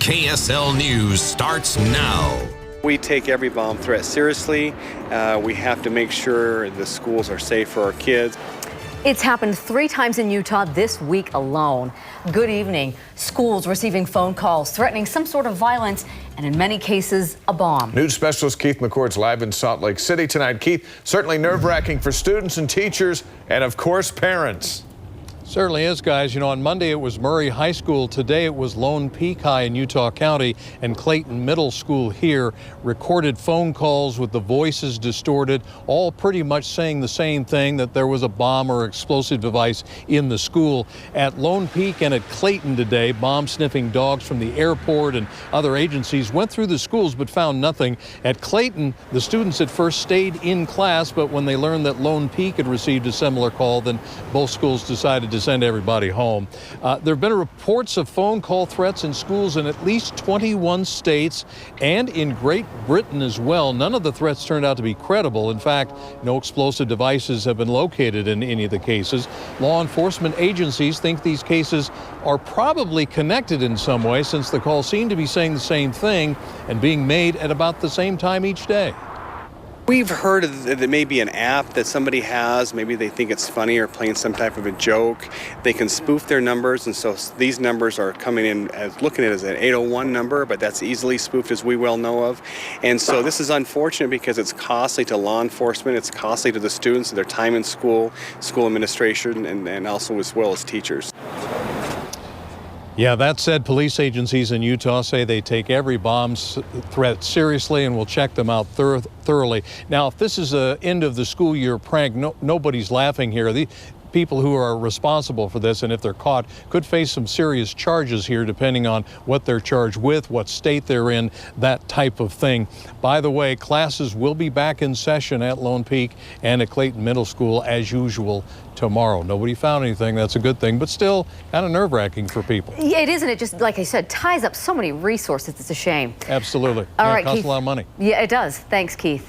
KSL News starts now. We take every bomb threat seriously. We have to make sure the schools are safe for our kids. It's happened 3 times in Utah this week alone. Good evening. Schools receiving phone calls threatening some sort of violence and in many cases a bomb. News specialist Keith McCord's live in Salt Lake City tonight. Keith, certainly nerve-wracking for students and teachers and of course parents. Certainly is, guys. You know, on Monday it was Murray High School. Today it was Lone Peak High in Utah County, and Clayton Middle School here recorded phone calls with the voices distorted, all pretty much saying the same thing, that there was a bomb or explosive device in the school. At Lone Peak and at Clayton today, bomb-sniffing dogs from the airport and other agencies went through the schools but found nothing. At Clayton, the students at first stayed in class, but when they learned that Lone Peak had received a similar call, then both schools decided to send everybody home. There have been reports of phone call threats in schools in at least 21 states and in Great Britain as well. None of the threats turned out to be credible. In fact, no explosive devices have been located in any of the cases. Law enforcement agencies think these cases are probably connected in some way, since the calls seem to be saying the same thing and being made at about the same time each day. We've heard that there may be an app that somebody has. Maybe they think it's funny or playing some type of a joke. They can spoof their numbers, and so these numbers are coming in as looking at it as an 801 number, but that's easily spoofed, as we well know of. And so this is unfortunate because it's costly to law enforcement, it's costly to the students, their time in school, school administration, and also as well as teachers. Yeah, that said, police agencies in Utah say they take every bomb threat seriously and will check them out thoroughly. Now, if this is the end of the school year prank, nobody's laughing here. The people who are responsible for this, and if they're caught, could face some serious charges here, depending on what they're charged with, what state they're in, that type of thing. By the way, classes will be back in session at Lone Peak and at Clayton Middle School as usual tomorrow. Nobody found anything. That's a good thing, but still kind of nerve-wracking for people. Yeah, it isn't. It just, like I said, ties up so many resources. It's a shame. Absolutely. All right, it costs Keith. a lot of money. Yeah, it does. Thanks, Keith.